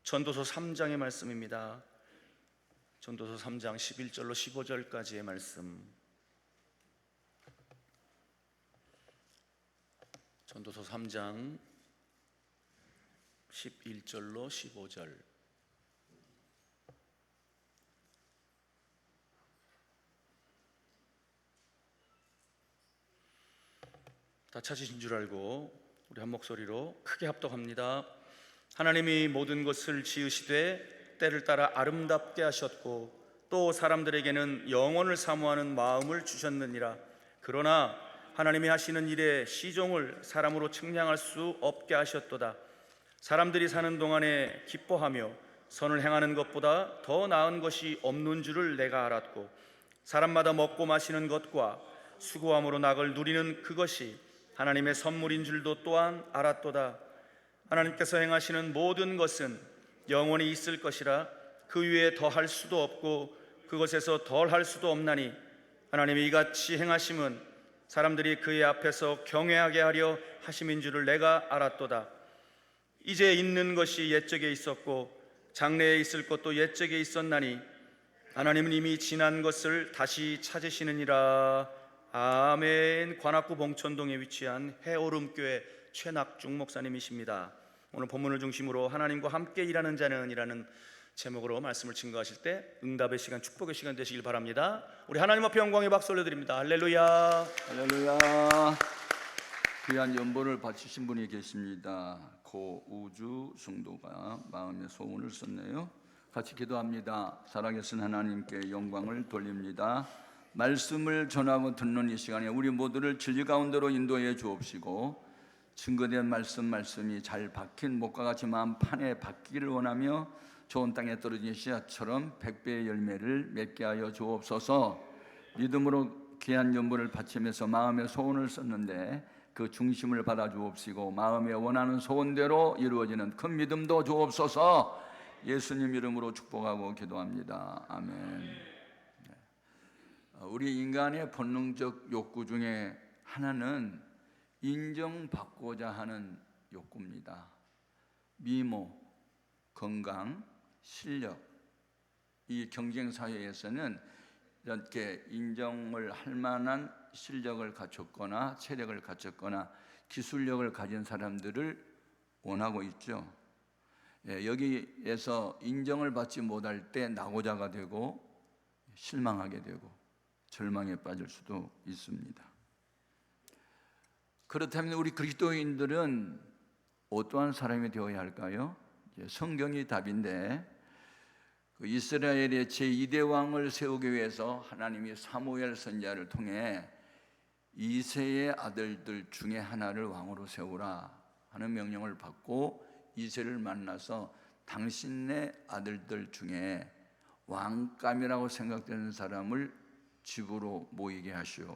전도서 3장의 말씀입니다. 전도서 3장 11절로 15절까지의 말씀. 전도서 3장 11절로 15절. 다 찾으신 줄 알고 우리 한 목소리로 크게 합독합니다. 하나님이 모든 것을 지으시되 때를 따라 아름답게 하셨고 또 사람들에게는 영원을 사모하는 마음을 주셨느니라. 그러나 하나님이 하시는 일에 시종을 사람으로 측량할 수 없게 하셨도다. 사람들이 사는 동안에 기뻐하며 선을 행하는 것보다 더 나은 것이 없는 줄을 내가 알았고 사람마다 먹고 마시는 것과 수고함으로 낙을 누리는 그것이 하나님의 선물인 줄도 또한 알았도다. 하나님께서 행하시는 모든 것은 영원히 있을 것이라 그 위에 더할 수도 없고 그것에서 덜할 수도 없나니 하나님이 이같이 행하심은 사람들이 그의 앞에서 경외하게 하려 하심인 줄을 내가 알았도다. 이제 있는 것이 옛적에 있었고 장래에 있을 것도 옛적에 있었나니 하나님은 이미 지난 것을 다시 찾으시느니라. 아멘. 관악구 봉천동에 위치한 해오름교회 최낙중 목사님이십니다. 오늘 본문을 중심으로 하나님과 함께 일하는 자는 이라는 제목으로 말씀을 증거하실 때 응답의 시간, 축복의 시간 되시길 바랍니다. 우리 하나님 앞에 영광의 박수 올려드립니다. 할렐루야. 할렐루야. 귀한 연보를 바치신 분이 계십니다. 고우주 성도가 마음의 소원을 썼네요. 같이 기도합니다. 살아계신 하나님께 영광을 돌립니다. 말씀을 전하고 듣는 이 시간에 우리 모두를 진리 가운데로 인도해 주옵시고 증거된 말씀이 잘 박힌 목과 같이 마음 판에 박기를 원하며 좋은 땅에 떨어진 씨앗처럼 100배의 열매를 맺게 하여 주옵소서. 믿음으로 귀한 연보를 바치면서 마음의 소원을 썼는데 그 중심을 받아 주옵시고 마음에 원하는 소원대로 이루어지는 큰 믿음도 주옵소서. 예수님 이름으로 축복하고 기도합니다. 아멘. 우리 인간의 본능적 욕구 중에 하나는 인정받고자 하는 욕구입니다. 미모, 건강, 실력, 이 경쟁 사회에서는 이렇게 인정을 할 만한 실력을 갖췄거나 체력을 갖췄거나 기술력을 가진 사람들을 원하고 있죠. 여기에서 인정을 받지 못할 때 낙오자가 되고 실망하게 되고 절망에 빠질 수도 있습니다. 그렇다면 우리 그리스도인들은 어떠한 사람이 되어야 할까요? 성경이 답인데 이스라엘의 제2대 왕을 세우기 위해서 하나님이 사무엘 선지자를 통해 이새의 아들들 중에 하나를 왕으로 세우라 하는 명령을 받고 이새를 만나서 당신네 아들들 중에 왕감이라고 생각되는 사람을 집으로 모이게 하시오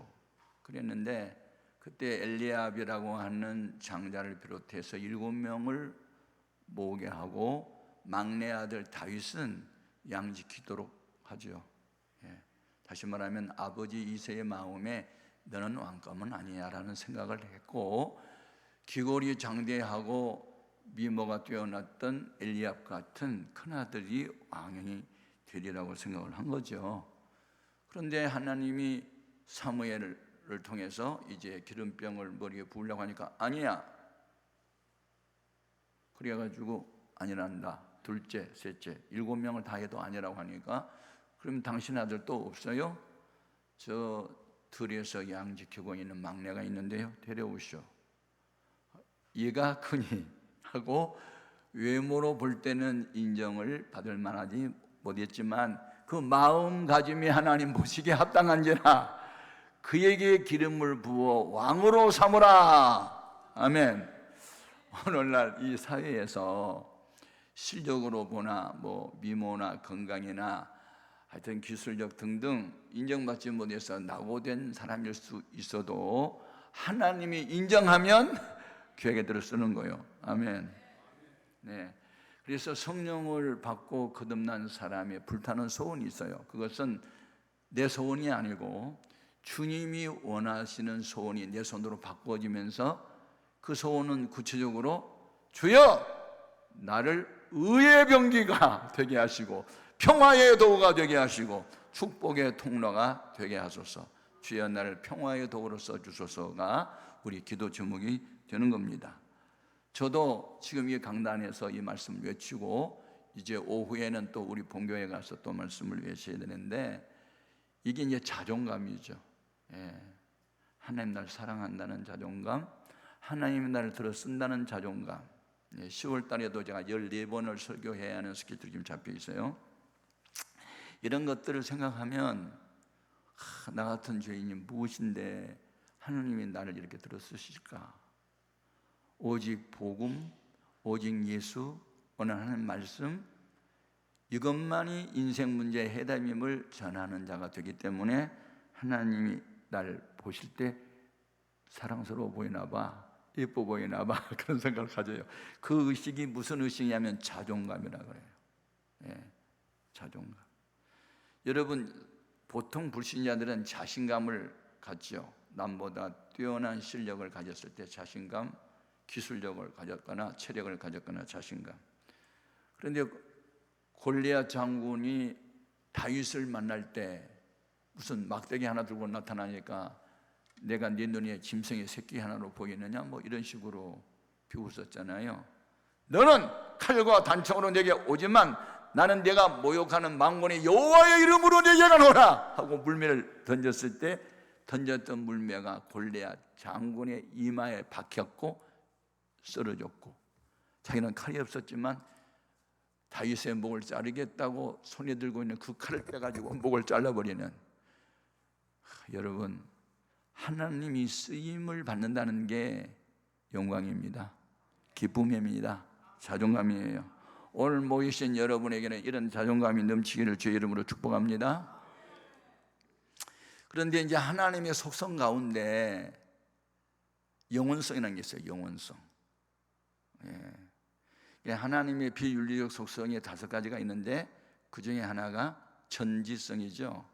그랬는데 그때 엘리압이라고 하는 장자를 비롯해서 7명을 모으게 하고 막내 아들 다윗은 양지키도록 하죠. 다시 말하면 아버지 이새의 마음에 너는 왕감은 아니야 라는 생각을 했고 기골이 장대하고 미모가 뛰어났던 엘리압 같은 큰아들이 왕이 되리라고 생각을 한 거죠. 그런데 하나님이 사무엘을 통해서 이제 기름병을 머리에 부으려고 하니까 아니야. 그래가지고 아니란다. 둘째, 셋째, 7명을 다 해도 아니라고 하니까 그럼 당신 아들 또 없어요? 저 들에서 양 지키고 있는 막내가 있는데요. 데려오시오. 얘가 크니 하고 외모로 볼 때는 인정을 받을 만하지 못했지만 그 마음가짐이 하나님 보시기에 합당한지라 그에게 기름을 부어 왕으로 삼으라. 아멘. 오늘날 이 사회에서 실력으로 보나 미모나 건강이나 하여튼 기술력 등등 인정받지 못해서 낙오된 사람일 수 있어도 하나님이 인정하면 계획대로 쓰는 거예요. 아멘. 네. 그래서 성령을 받고 거듭난 사람의 불타는 소원이 있어요. 그것은 내 소원이 아니고 주님이 원하시는 소원이 내 손으로 바꿔지면서 그 소원은 구체적으로 주여 나를 의의 병기가 되게 하시고 평화의 도구가 되게 하시고 축복의 통로가 되게 하소서. 주여 나를 평화의 도구로 써주소서가 우리 기도 제목이 되는 겁니다. 저도 지금 이 강단에서 이 말씀을 외치고 이제 오후에는 또 우리 본교회 가서 또 말씀을 외쳐야 되는데, 이게 이제 자존감이죠. 하나님 나를 사랑한다는 자존감, 하나님이 나를 들어 쓴다는 자존감. 10월 달에도 제가 14번을 설교해야 하는 스케줄이 지금 잡혀 있어요. 이런 것들을 생각하면 나 같은 죄인이 무엇인데 하나님이 나를 이렇게 들어 쓰실까? 오직 복음, 오직 예수, 오늘 하나님 말씀, 이것만이 인생 문제의 해답임을 전하는 자가 되기 때문에 하나님이 나를 보실 때 사랑스러워 보이나 봐, 예뻐 보이나 봐, 그런 생각을 가져요. 그 의식이 무슨 의식이냐면 자존감이라고 그래요. 자존감. 여러분, 보통 불신자들은 자신감을 갖죠. 남보다 뛰어난 실력을 가졌을 때 자신감, 기술력을 가졌거나 체력을 가졌거나 자신감. 그런데 골리앗 장군이 다윗을 만날 때 무슨 막대기 하나 들고 나타나니까 내가 네 눈에 짐승의 새끼 하나로 보이느냐, 뭐 이런 식으로 비웃었잖아요. 너는 칼과 단창으로 내게 오지만 나는 내가 모욕하는 망군의 여호와의 이름으로 내게 가노라 하고 물매를 던졌을 때 던졌던 물매가 골리앗 장군의 이마에 박혔고 쓰러졌고, 자기는 칼이 없었지만 다윗의 목을 자르겠다고 손에 들고 있는 그 칼을 빼가지고 목을 잘라버리는, 여러분, 하나님이 쓰임을 받는다는 게 영광입니다. 기쁨입니다. 자존감이에요. 오늘 모이신 여러분에게는 이런 자존감이 넘치기를 주의 이름으로 축복합니다. 그런데 이제 하나님의 속성 가운데 영원성이라는 게 있어요. 영원성. 하나님의 비윤리적 속성이 5가지가 있는데 그 중에 하나가 전지성이죠.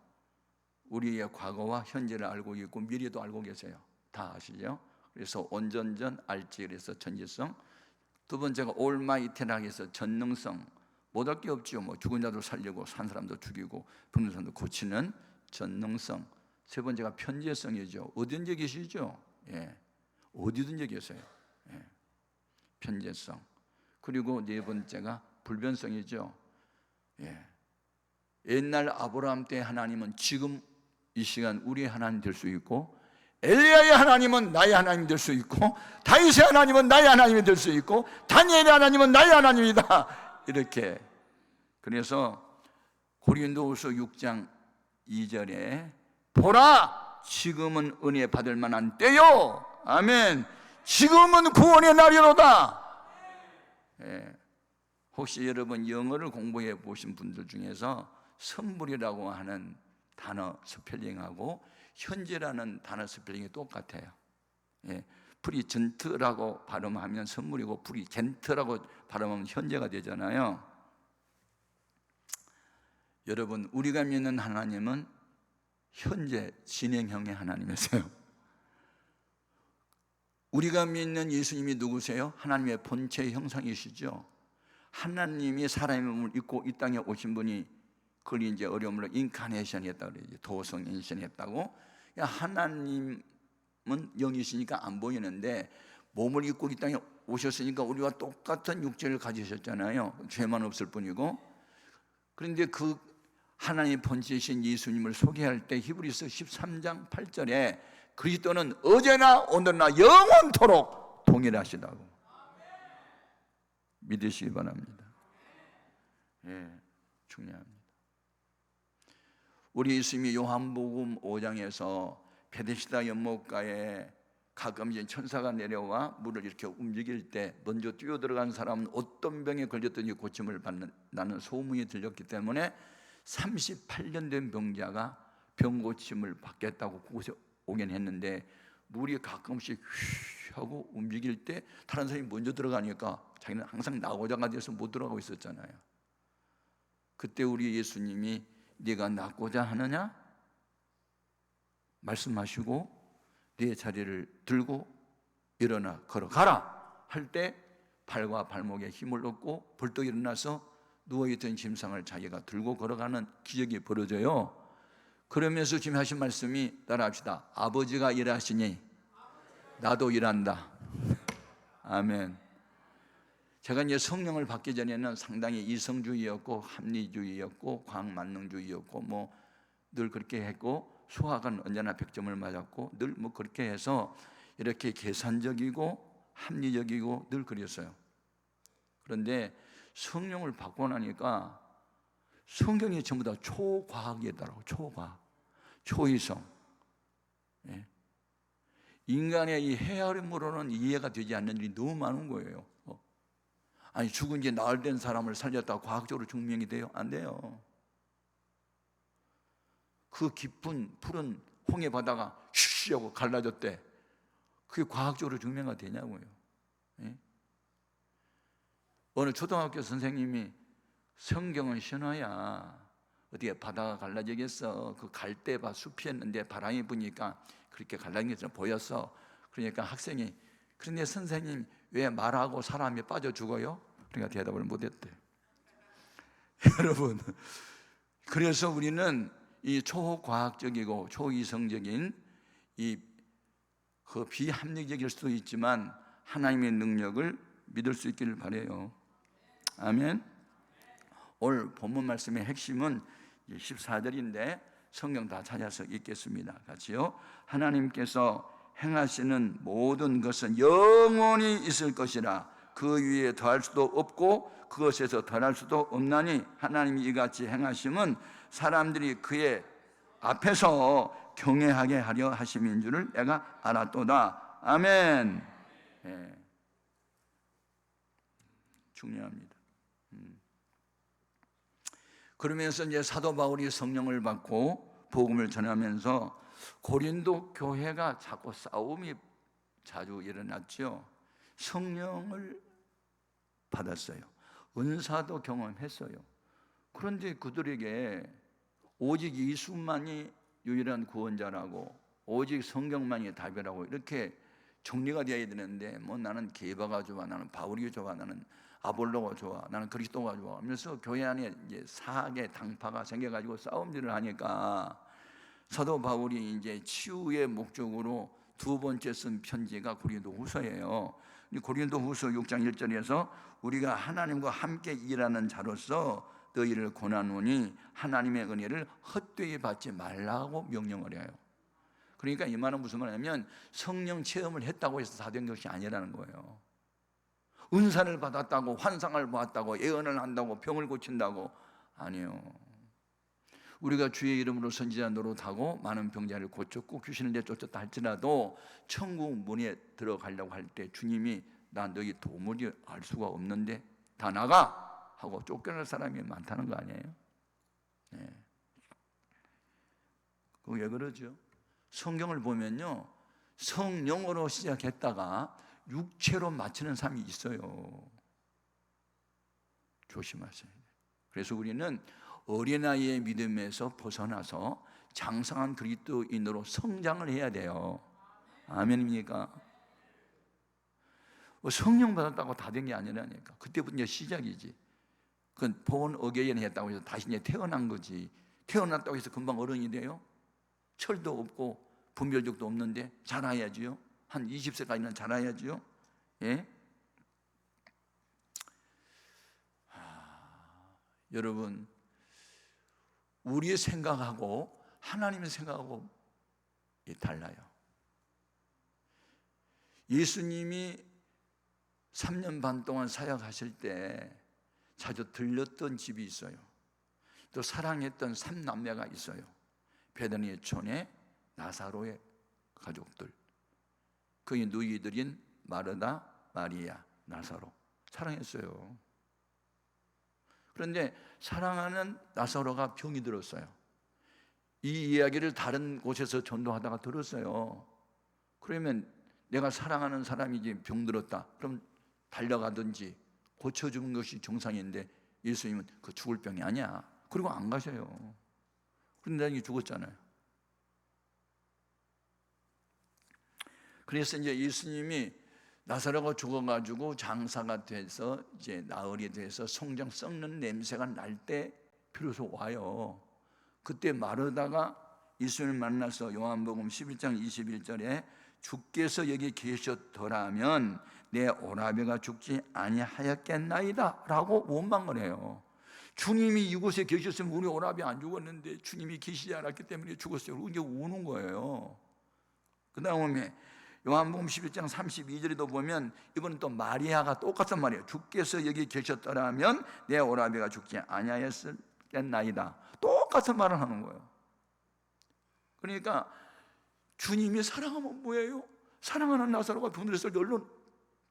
우리의 과거와 현재를 알고 있고 미래도 알고 계세요. 다 아시죠? 그래서 온전전 알지, 그래서 전지성. 두 번째가 올마이티라고 해서 전능성. 못할 게 없죠. 뭐 죽은 자도 살리고 산 사람도 죽이고 죽는 사람도 고치는 전능성. 세 번째가 편재성이죠. 어디든지 계시죠? 어디든지 계세요. 편재성. 그리고 네 번째가 불변성이죠. 옛날 아브라함 때 하나님은 지금 이 시간 우리의 하나님 될 수 있고, 엘리야의 하나님은 나의 하나님 될 수 있고, 다윗의 하나님은 나의 하나님이 될 수 있고, 다니엘의 하나님은 나의 하나님이다, 이렇게. 그래서 고린도후서 6장 2절에 보라, 지금은 은혜 받을 만한 때요, 아멘, 지금은 구원의 날이로다. 혹시 여러분 영어를 공부해 보신 분들 중에서 선물이라고 하는 단어 스펠링하고 현재라는 단어 스펠링이 똑같아요. 프리젠트라고 발음하면 선물이고 프리젠트라고 발음하면 현재가 되잖아요. 여러분, 우리가 믿는 하나님은 현재 진행형의 하나님이세요. 우리가 믿는 예수님이 누구세요? 하나님의 본체의 형상이시죠. 하나님이 사람의 몸을 입고 이 땅에 오신 분이, 그걸 이제 어려움으로 인카네이션 했다고 그래요. 도성 인신했다고. 하나님은 영이시니까 안 보이는데 몸을 입고 이 땅에 오셨으니까 우리와 똑같은 육체를 가지셨잖아요. 죄만 없을 뿐이고. 그런데 그 하나님의 본체이신 예수님을 소개할 때 히브리서 13장 8절에 그리스도는 어제나 오늘나 영원토록 동일하시다고 믿으시기 바랍니다. 중요합니다. 우리 예수님이 요한복음 5장에서 베데시다 연못가에 가끔 이제 천사가 내려와 물을 이렇게 움직일 때 먼저 뛰어들어간 사람은 어떤 병에 걸렸든지 고침을 받는다는 소문이 들렸기 때문에 38년 된 병자가 병 고침을 받겠다고 그곳에 오긴 했는데, 물이 가끔씩 휘 하고 움직일 때 다른 사람이 먼저 들어가니까 자기는 항상 나고자가 돼서 못 들어가고 있었잖아요. 그때 우리 예수님이 네가 낫고자 하느냐? 말씀하시고 네 자리를 들고 일어나 걸어가라 할 때 발과 발목에 힘을 얻고 벌떡 일어나서 누워있던 짐승을 자기가 들고 걸어가는 기적이 벌어져요. 그러면서 지금 하신 말씀이 따라합시다. 아버지가 일하시니 나도 일한다. 아멘. 제가 이제 성령을 받기 전에는 상당히 이성주의였고 합리주의였고 과학만능주의였고 뭐 늘 그렇게 했고 수학은 언제나 100점을 맞았고 늘 뭐 그렇게 해서 이렇게 계산적이고 합리적이고 늘 그랬어요. 그런데 성령을 받고 나니까 성경이 전부 다 초과학이더라고요. 초과학, 초이성. 예. 인간의 이 헤아림으로는 이해가 되지 않는 일이 너무 많은 거예요. 아니 죽은 지 나흘 된 사람을 살렸다고 과학적으로 증명이 돼요? 안 돼요. 그 깊은 푸른 홍해 바다가 슈시 하고 갈라졌대. 그게 과학적으로 증명이 되냐고요. 예? 어느 초등학교 선생님이 성경은 신화야. 어디에 바다가 갈라지겠어. 그 갈대밭 숲이었는데 바람이 부니까 그렇게 갈라진 것처럼 보였어. 그러니까 학생이 그런데 선생님 왜 말하고 사람이 빠져 죽어요? 그러니까 대답을 못했대. 여러분, 그래서 우리는 이 초과학적이고 초이성적인 그 비합리적일 수도 있지만 하나님의 능력을 믿을 수 있기를 바라요. 아멘. 오늘 본문 말씀의 핵심은 14절인데 성경 다 찾아서 읽겠습니다. 같이요. 하나님께서 행하시는 모든 것은 영원히 있을 것이라. 그 위에 더할 수도 없고 그것에서 덜할 수도 없나니 하나님이 이같이 행하심은 사람들이 그의 앞에서 경외하게 하려 하심인 줄을 내가 알았도다. 아멘. 예. 중요합니다. 그러면서 이제 사도 바울이 성령을 받고 복음을 전하면서 고린도 교회가 자꾸 싸움이 자주 일어났죠. 성령을 받았어요. 은사도 경험했어요. 그런데 그들에게 오직 예수만이 유일한 구원자라고 오직 성경만이 답이라고 이렇게 정리가 되어야 되는데 뭐 나는 게바가 좋아, 나는 바울이 좋아, 나는 아볼로가 좋아, 나는 그리스도가 좋아 하면서 교회 안에 이제 사학의 당파가 생겨가지고 싸움들을 하니까 사도 바울이 이제 치유의 목적으로 두 번째 쓴 편지가 고린도후서예요. 고린도후서 6장 1절에서 우리가 하나님과 함께 일하는 자로서 너희를 권하노니 하나님의 은혜를 헛되이 받지 말라고 명령을 해요. 그러니까 이 말은 무슨 말이냐면 성령 체험을 했다고 해서 다 된 것이 아니라는 거예요. 은사를 받았다고 환상을 보았다고 예언을 한다고 병을 고친다고 아니요. 우리가 주의 이름으로 선지자 노릇하고 많은 병자를 고쳤고 귀신을 내쫓았다 할지라도 천국 문에 들어가려고 할 때 주님이 나 너희 도무지 알 수가 없는데 다 나가 하고 쫓겨날 사람이 많다는 거 아니에요? 네. 그거 왜 그러죠? 성경을 보면요 성령으로 시작했다가 육체로 마치는 사람이 있어요. 조심하세요. 그래서 우리는 어린아이의 믿음에서 벗어나서 장성한 그리스도인으로 성장을 해야 돼요. 아멘입니까? 성령 받았다고 다 된 게 아니라니까. 그때부터 이제 시작이지. 그건 본 어게인 했다고 해서 다시 이제 태어난 거지. 태어났다고 해서 금방 어른이 돼요? 철도 없고 분별력도 없는데 자라야지요. 한 20세까지는 자라야지요. 예? 여러분, 우리의 생각하고 하나님의 생각하고 달라요. 예수님이 3년 반 동안 사역하실 때 자주 들렸던 집이 있어요. 또 사랑했던 3남매가 있어요. 베다니의 촌에 나사로의 가족들. 그의 누이들인 마르다, 마리아, 나사로 사랑했어요. 그런데 사랑하는 나사로가 병이 들었어요. 이 이야기를 다른 곳에서 전도하다가 들었어요. 그러면 내가 사랑하는 사람이 이제 병 들었다. 그럼 달려가든지 고쳐주는 것이 정상인데 예수님은 그 죽을 병이 아니야. 그리고 안 가셔요. 그런데 나중에 죽었잖아요. 그래서 이제 예수님이 나사로가 죽어가지고 장사가 돼서 이제 나흘이 돼서 송장 썩는 냄새가 날 때 비로소 와요. 그때 마르다가 예수님을 만나서 요한복음 11장 21절에 주께서 여기 계셨더라면 내 오라비가 죽지 아니하였겠나이다 라고 원망을 해요. 주님이 이곳에 계셨으면 우리 오라비 안 죽었는데 주님이 계시지 않았기 때문에 죽었어요. 이제 우는 거예요. 그 다음에 요한복음 11장 32절에도 보면 이번엔 또 마리아가 똑같은 말이에요. 주께서 여기 계셨더라면 내 오라비가 죽지 아니하였겠나이다. 똑같은 말을 하는 거예요. 그러니까 주님이 사랑하면 뭐예요? 사랑하는 나사로가 병들었을 때 얼른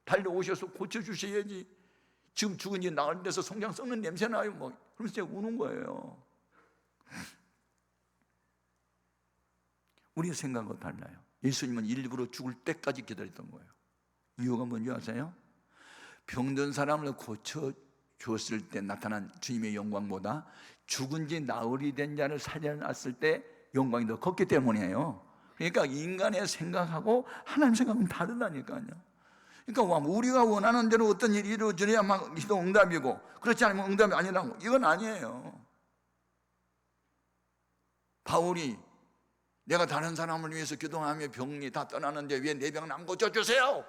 달려오셔서 고쳐주셔야지. 지금 죽은 지 나흘 돼서 송장 썩는 냄새 나요. 뭐 그러면서 제가 우는 거예요. 우리의 생각과 달라요. 예수님은 일부러 죽을 때까지 기다렸던 거예요. 이유가 뭔지 아세요? 병든 사람을 고쳐주었을 때 나타난 주님의 영광보다 죽은 지 나흘이 된 자를 살려놨을 때 영광이 더 컸기 때문이에요. 그러니까 인간의 생각하고 하나님 생각은 다르다니까요. 그러니까 우리가 원하는 대로 어떤 일이 이루어져야만 기도 응답이고 그렇지 않으면 응답이 아니라고, 이건 아니에요. 바울이 내가 다른 사람을 위해서 기도하며 병이 다 떠나는데 왜 내 병은 안 고쳐주세요?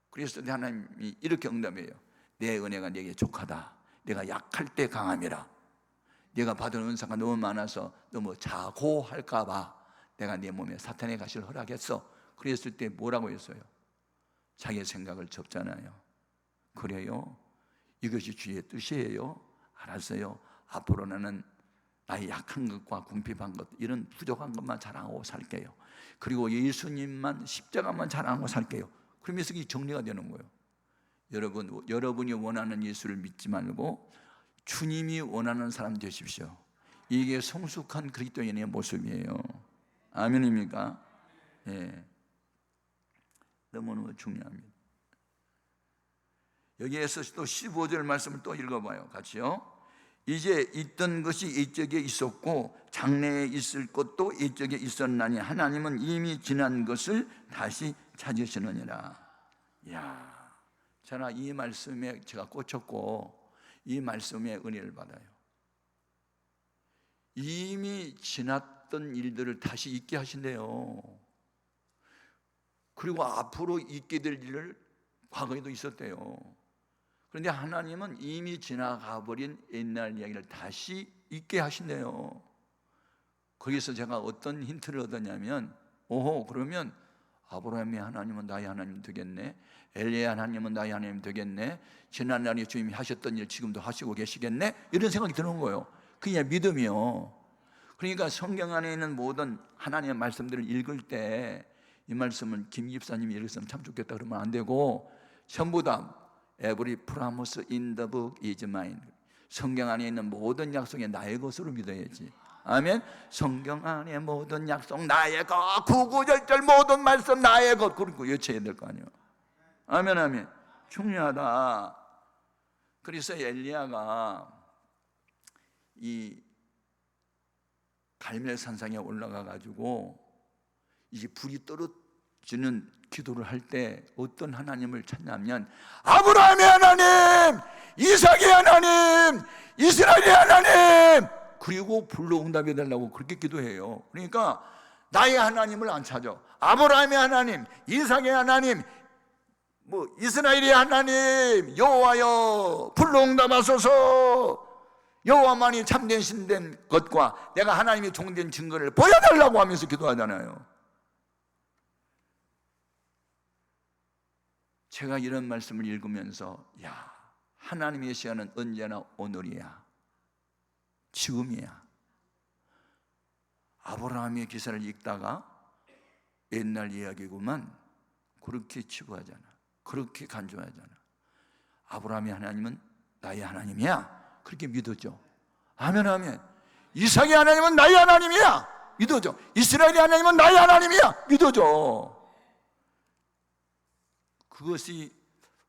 그래서 하나님이 이렇게 응답해요. 내 은혜가 네게 족하다. 내가 약할 때 강함이라. 네가 받은 은사가 너무 많아서 너무 자고할까 봐 내가 네 몸에 사탄의 가시를 허락했어. 그랬을 때 뭐라고 했어요? 자기의 생각을 접잖아요. 그래요? 이것이 주의 뜻이에요? 알았어요. 앞으로 나는 나의 약한 것과 궁핍한 것, 이런 부족한 것만 자랑하고 살게요. 그리고 예수님만, 십자가만 자랑하고 살게요. 그러면서 이게 정리가 되는 거예요. 여러분이 원하는 예수를 믿지 말고 주님이 원하는 사람 되십시오. 이게 성숙한 그리스도인의 모습이에요. 아멘입니까? 예. 너무너무 중요합니다. 여기에서 또 15절 말씀을 또 읽어봐요. 같이요. 이제 있던 것이 이쪽에 있었고 장래에 있을 것도 이쪽에 있었나니 하나님은 이미 지난 것을 다시 찾으시느니라. 이야, 저는 이 말씀에 제가 꽂혔고 이 말씀에 은혜를 받아요. 이미 지났던 일들을 다시 잊게 하신대요. 그리고 앞으로 있게 될 일을 과거에도 있었대요. 그런데 하나님은 이미 지나가 버린 옛날 이야기를 다시 잊게 하신대요. 거기서 제가 어떤 힌트를 얻었냐면, 오호, 그러면 아브라함의 하나님은 나의 하나님 되겠네, 엘리야의 하나님은 나의 하나님 되겠네, 지난날에 주님이 하셨던 일 지금도 하시고 계시겠네, 이런 생각이 드는 거예요. 그게 믿음이요. 그러니까 성경 안에 있는 모든 하나님의 말씀들을 읽을 때 이 말씀은 김 집사님이 읽었으면 참 좋겠다 그러면 안 되고, 전부 다 Every promise in the book is mine. 성경 안에 있는 모든 약속이 나의 것으로 믿어야지. 아멘. 성경 안에 모든 약속 나의 것, 구구절절 모든 말씀 나의 것, 그리고 외쳐야 될 거 아니에요. 아멘, 아멘. 중요하다. 그래서 엘리야가 이 갈멜 산상에 올라가 가지고 이제 불이 떨어지는 기도를 할 때 어떤 하나님을 찾냐면 아브라함의 하나님, 이삭의 하나님, 이스라엘의 하나님, 그리고 불로 응답해 달라고 그렇게 기도해요. 그러니까 나의 하나님을 안 찾아. 아브라함의 하나님, 이삭의 하나님, 이스라엘의 하나님, 여호와여 불로 응답하소서. 여호와만이 참된 신된 것과 내가 하나님의 종된 증거를 보여달라고 하면서 기도하잖아요. 제가 이런 말씀을 읽으면서 야, 하나님의 시간은 언제나 오늘이야, 지금이야. 아브라함의 기사를 읽다가 옛날 이야기구만, 그렇게 치부하잖아, 그렇게 간주하잖아. 아브라함의 하나님은 나의 하나님이야, 그렇게 믿어줘. 아멘, 아멘. 이삭의 하나님은 나의 하나님이야, 믿어줘. 이스라엘의 하나님은 나의 하나님이야, 믿어줘. 그것이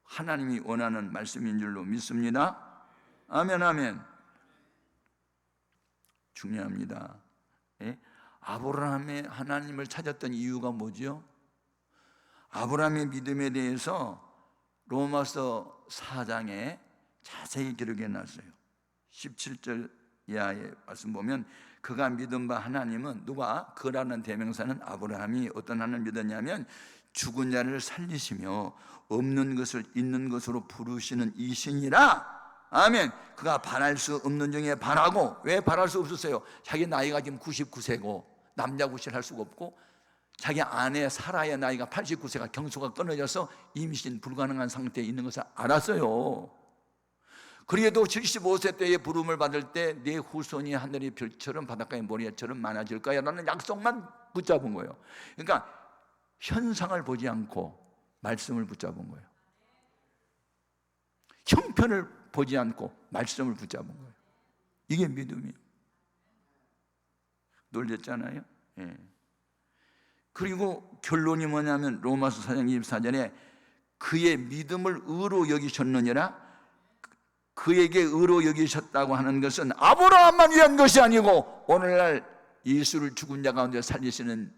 하나님이 원하는 말씀인 줄로 믿습니다. 아멘, 아멘. 중요합니다. 예? 아브라함의 하나님을 찾았던 이유가 뭐죠? 아브라함의 믿음에 대해서 로마서 4장에 자세히 기록해 놨어요. 17절 이하의 말씀 보면 그가 믿은 바 하나님은, 누가? 그라는 대명사는 아브라함이 어떤 하나님을 믿었냐면 죽은 자를 살리시며 없는 것을 있는 것으로 부르시는 이신이라. 아멘. 그가 바랄 수 없는 중에 바라고. 왜 바랄 수 없었어요? 자기 나이가 지금 99세고 남자 구실할 수가 없고 자기 아내 사라의 나이가 89세가 경소가 끊어져서 임신 불가능한 상태에 있는 것을 알았어요. 그래도 75세 때에 부름을 받을 때 내 후손이 하늘의 별처럼 바닷가의 모래처럼 많아질 거야 라는 약속만 붙잡은 거예요. 그러니까 현상을 보지 않고 말씀을 붙잡은 거예요. 형편을 보지 않고 말씀을 붙잡은 거예요. 이게 믿음이에요. 놀랬잖아요. 예. 그리고 결론이 뭐냐면 로마서 4장 24절에 그의 믿음을 의로 여기셨느니라. 그에게 의로 여기셨다고 하는 것은 아브라함만 위한 것이 아니고 오늘날 예수를 죽은 자 가운데 살리시는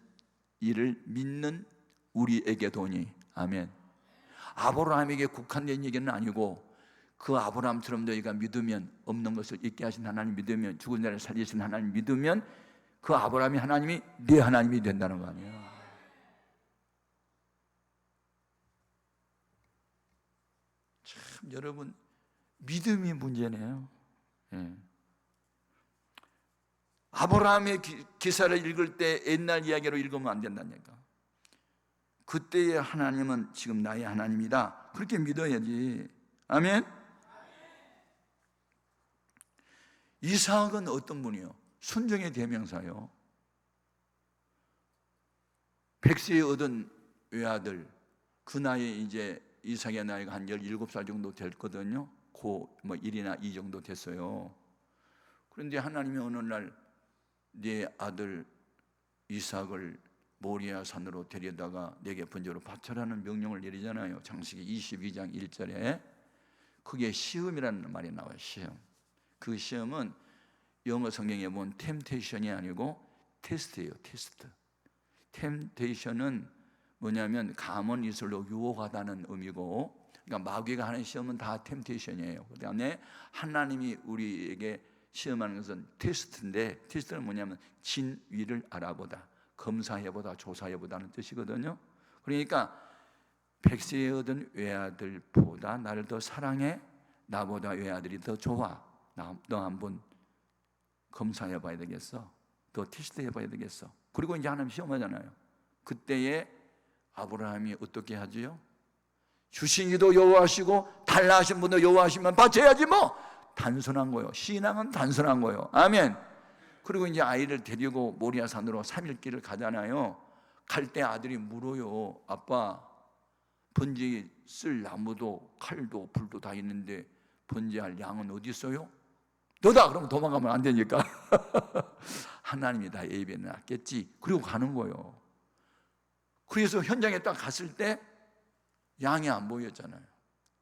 일을 믿는 우리에게도니. 아멘. 아브라함에게 국한된 얘기는 아니고 그 아브라함처럼 너희가 믿으면, 없는 것을 있게 하신 하나님 믿으면, 죽은 자를 살리신 하나님 믿으면 그 아브라함이 하나님이 네 하나님이 된다는 거 아니에요. 참 여러분, 믿음이 문제네요. 예. 아브라함의 기사를 읽을 때 옛날 이야기로 읽으면 안 된다니까. 그때의 하나님은 지금 나의 하나님이다. 그렇게 믿어야지. 아멘. 이삭은 어떤 분이요? 순종의 대명사요. 백세에 얻은 외아들, 그 나이에 이제 이삭의 나이가 한 17살 정도 됐거든요. 고 1이나 2 정도 됐어요. 그런데 하나님이 어느 날 네 아들 이삭을 모리아 산으로 데려다가 내게 번제로 바쳐라는 명령을 내리잖아요. 창세기 22장 1절에. 그게 시험이라는 말이 나와요. 시험. 그 시험은 영어 성경에 보면 템테이션이 아니고 테스트예요. 테스트. 템테이션은 뭐냐면 감언 이슬로 유혹하다는 의미고, 그러니까 마귀가 하는 시험은 다 템테이션이에요. 그다음에 하나님이 우리에게 시험하는 것은 테스트인데, 테스트는 뭐냐면 진위를 알아보다, 검사해보다, 조사해보다는 뜻이거든요. 그러니까 백세에 얻은 외아들보다 나를 더 사랑해? 나보다 외아들이 더 좋아? 너 한번 검사해봐야 되겠어. 더 테스트해봐야 되겠어. 그리고 이제 하나님 시험하잖아요. 그때에 아브라함이 어떻게 하지요? 주신 이도 여호와시고 달라 하신 분도 여호와시면 바쳐야지 뭐. 단순한 거예요. 신앙은 단순한 거예요. 아멘. 그리고 이제 아이를 데리고 모리아 산으로 3일 길을 가잖아요. 갈 때 아들이 물어요. 아빠, 번제 쓸 나무도 칼도 불도 다 있는데 번제할 양은 어디 있어요? 너다! 그러면 도망가면 안 되니까 하나님이 다 예비해 놨겠지. 그리고 가는 거예요. 그래서 현장에 딱 갔을 때 양이 안 보였잖아요.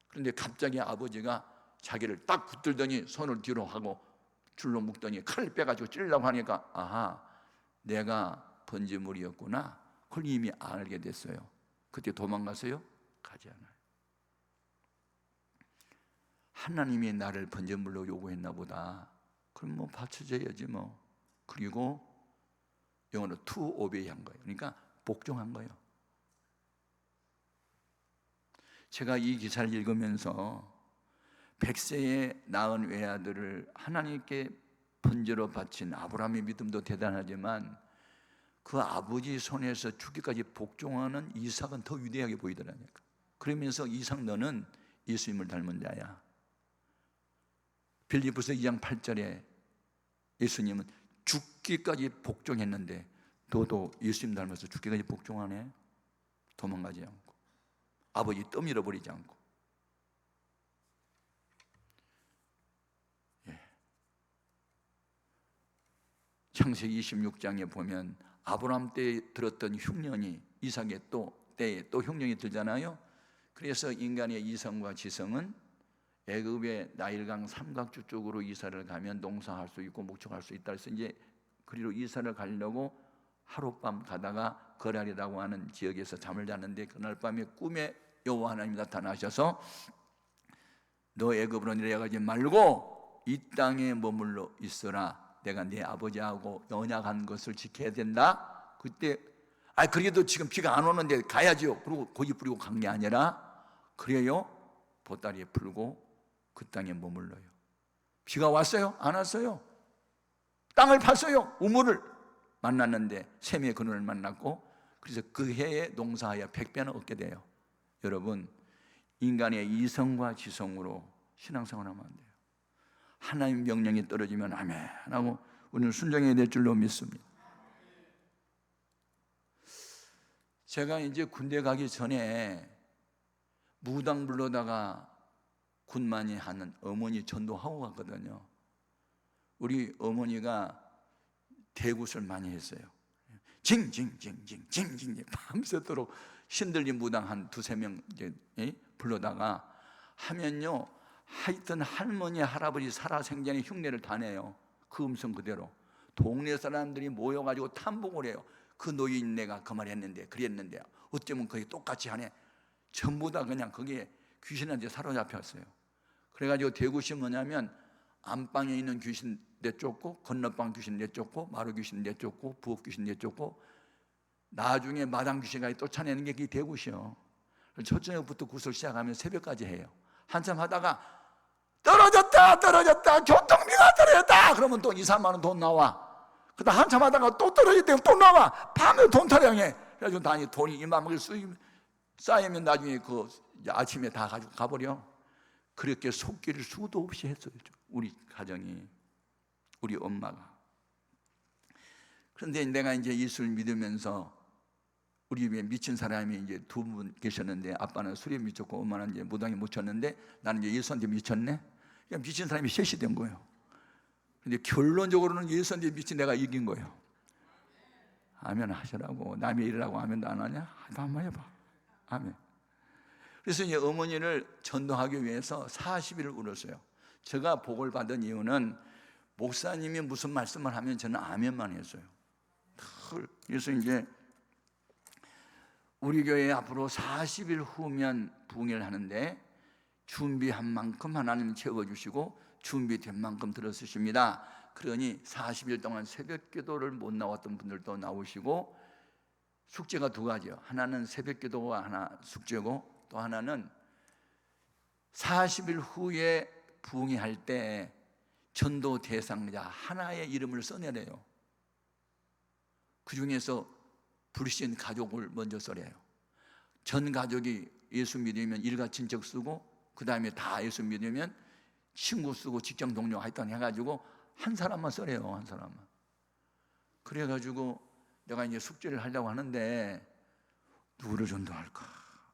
그런데 갑자기 아버지가 자기를 딱 붙들더니 손을 뒤로 하고 줄로 묶더니 칼을 빼가지고 찌르려고 하니까 아하, 내가 번제물이었구나. 그걸 이미 알게 됐어요. 그때 도망가세요? 가지 않아요. 하나님이 나를 번제물로 요구했나 보다. 그럼 뭐 바쳐줘야지 뭐. 그리고 영어로 to obey 한 거예요. 그러니까 복종한 거예요. 제가 이 기사를 읽으면서 백세에 낳은 외아들을 하나님께 번제로 바친 아브라함의 믿음도 대단하지만 그 아버지 손에서 죽기까지 복종하는 이삭은 더 위대하게 보이더라니까. 그러면서 이삭 너는 예수님을 닮은 자야. 빌립보서 2장 8절에 예수님은 죽기까지 복종했는데 너도 예수님 닮아서 죽기까지 복종하네. 도망가지 않고 아버지 떠밀어버리지 않고. 창세기 26장에 보면 아브라함 때에 들었던 흉년이 이삭의 때에 또 흉년이 들잖아요. 그래서 인간의 이성과 지성은 애굽의 나일강 삼각주 쪽으로 이사를 가면 농사할 수 있고 목축할 수 있다. 그래서 이제 그리로 이사를 가려고 하룻밤 가다가 거랄이라고 하는 지역에서 잠을 자는데 그날 밤에 꿈에 여호와 하나님이 나타나셔서 너 애굽으로 내려가지 말고 이 땅에 머물러 있어라. 내가 네 아버지하고 언약한 것을 지켜야 된다. 그때 그래도 지금 비가 안 오는데 가야지요. 그리고 고기 뿌리고 간 게 아니라 그래요. 보따리에 풀고 그 땅에 머물러요. 비가 왔어요? 안 왔어요? 땅을 팠어요. 우물을 만났는데 샘의 근원을 만났고 그래서 그 해에 농사하여 100배는 얻게 돼요. 여러분, 인간의 이성과 지성으로 신앙생활 하면 안 돼요. 하나님 명령이 떨어지면 아멘 하고 우리는 순종해야 될 줄로 믿습니다. 제가 이제 군대 가기 전에 무당 불러다가 군만이 하는 어머니 전도하고 갔거든요. 우리 어머니가 대굿을 많이 했어요. 징징징징징징 밤새도록 신들린 무당 한 두세 명 불러다가 하면요, 하여튼 할머니 할아버지 살아생전의 흉내를 다 내요. 그 음성 그대로 동네 사람들이 모여가지고 탐복을 해요. 그 노인네가 그 말 했는데 그랬는데 어쩌면 거기 똑같이 하네. 전부 다 그냥 거기에 귀신한테 사로잡혔어요. 그래가지고 대굿이 뭐냐면 안방에 있는 귀신 내쫓고 건너방 귀신 내쫓고 마루 귀신 내쫓고 부엌 귀신 내쫓고 나중에 마당 귀신까지 쫓아내는 게 그게 대굿이요. 첫 저녁부터 굿을 시작하면 새벽까지 해요. 한참 하다가 떨어졌다 교통비가 떨어졌다 그러면 또 2, 3만 원 돈 나와. 그다음 한참 하다가 또 떨어졌대 또 나와. 밤에 돈 타령해. 그래가지고 다니 돈이 이만큼 쌓이면 나중에 그 아침에 다 가지고 가버려. 그렇게 속기를 수도 없이 했어요. 우리 가정이, 우리 엄마가. 그런데 내가 이제 예수를 믿으면서 우리 집에 미친 사람이 이제 두 분 계셨는데 아빠는 술에 미쳤고 엄마는 이제 무당에 묻혔는데 나는 이제 예수한테 미쳤네. 그냥 미친 사람이 셋이 된 거예요. 근데 결론적으로는 예수한테 미친 내가 이긴 거예요. 아멘 하시라고. 남의 일이라고 아멘도 안 하냐? 한번 해봐. 아멘. 그래서 이제 어머니를 전도하기 위해서 40일을 울었어요. 제가 복을 받은 이유는 목사님이 무슨 말씀을 하면 저는 아멘만 했어요. 그래서 이제 우리 교회 앞으로 40일 후면 부흥회를 하는데 준비한 만큼 하나님 채워주시고 준비된 만큼 들어주십니다. 그러니 40일 동안 새벽 기도를 못 나왔던 분들도 나오시고 숙제가 두 가지요. 하나는 새벽 기도가 하나 숙제고 또 하나는 40일 후에 부흥회 할 때 전도 대상자 하나의 이름을 써내래요. 그 중에서 불신 가족을 먼저 써래요. 전 가족이 예수 믿으면 일가 친척 쓰고 그 다음에 다 예수 믿으면 친구 쓰고 직장 동료 하여튼 해가지고 한 사람만 써래요. 한 사람만. 그래가지고 내가 이제 숙제를 하려고 하는데 누구를 전도할까?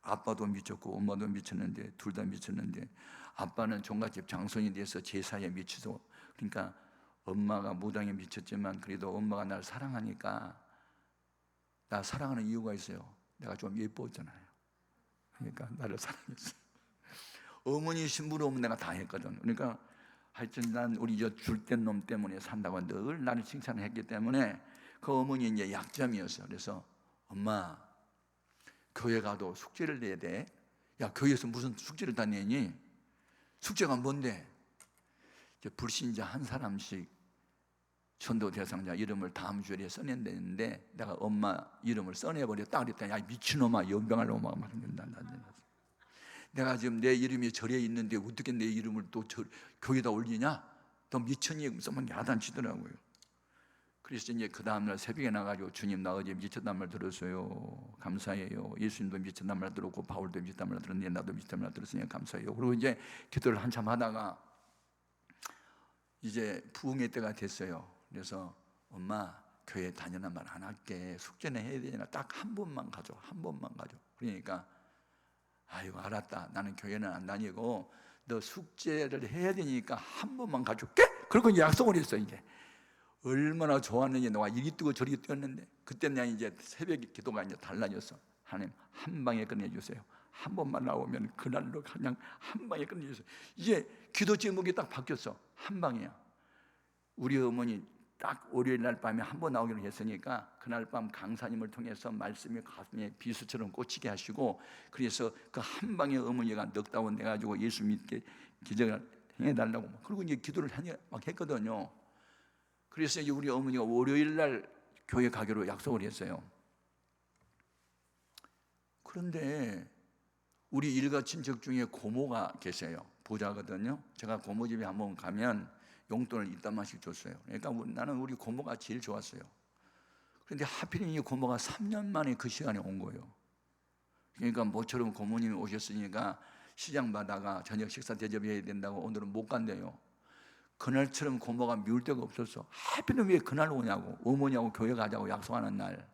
아빠도 미쳤고 엄마도 미쳤는데 둘 다 미쳤는데 아빠는 종갓집 장손이 돼서 제사에 미치고 그러니까 엄마가 무당에 미쳤지만 그래도 엄마가 날 사랑하니까 나 사랑하는 이유가 있어요. 내가 좀 예뻤잖아요. 그러니까 나를 사랑했어요. 어머니 심부름 내가 다 했거든. 그러니까 하여튼 난 우리 저 줄된 놈 때문에 산다고 늘 나를 칭찬을 했기 때문에 그 어머니 이제 약점이었어. 그래서 엄마 교회 가도 숙제를 내야 돼. 야 교회에서 무슨 숙제를 다 내니? 숙제가 뭔데? 이제 불신자 한 사람씩 전도 대상자 이름을 다음 주에 써낸다는데 내가 엄마 이름을 써내버렸다 그랬더니 야 미친놈아 연병할 놈아 내가 지금 내 이름이 절에 있는데 어떻게 내 이름을 또 교회에다 올리냐? 또 미쳤니? 써만 야단치더라고요. 그래서 이제 그 다음날 새벽에 나가지고 주님 나 어제 미쳤단 말 들었어요. 감사해요. 예수님도 미쳤단 말 들었고 바울도 미쳤단 말 들었는데 나도 미쳤단 말 들었으니 감사해요. 그리고 이제 기도를 한참 하다가 이제 부흥회 때가 됐어요. 그래서 엄마 교회 다니는 말 안 할게. 숙제는 해야 되잖아. 딱 한 번만 가줘. 한 번만 가줘. 그러니까 아유 알았다. 나는 교회는 안 다니고 너 숙제를 해야 되니까 한 번만 가줄게. 그리고 이제 약속을 했어. 이제 얼마나 좋았는지 내가 이리 뛰고 저리 뛰었는데 그때 내가 이제 새벽 기도가 이제 달라졌어. 하나님 한 방에 끝내주세요. 한 번만 나오면 그날로 그냥 한 방에 끝내주세요. 이제 기도 제목이 딱 바뀌었어. 한 방이야. 우리 어머니 딱 월요일 날 밤에 한 번 나오기로 했으니까 그날 밤 강사님을 통해서 말씀이 가슴에 비수처럼 꽂히게 하시고, 그래서 그 한 방에 어머니가 넉다운 돼가지고 예수 믿게 기적을 행해달라고 그리고 이제 기도를 막 했거든요. 그래서 이제 우리 어머니가 월요일 날 교회 가기로 약속을 했어요. 그런데 우리 일가 친척 중에 고모가 계세요. 부자거든요. 제가 고모 집에 한번 가면 용돈을 이따만씩 줬어요. 그러니까 나는 우리 고모가 제일 좋았어요. 그런데 하필이면 이 고모가 3년 만에 그 시간에 온 거예요. 그러니까 모처럼 고모님이 오셨으니까 시장 바다가 저녁 식사 대접해야 된다고 오늘은 못 간대요. 그날처럼 고모가 미울 데가 없었어. 하필이면 왜 그날 오냐고, 어머니하고 교회 가자고 약속하는 날.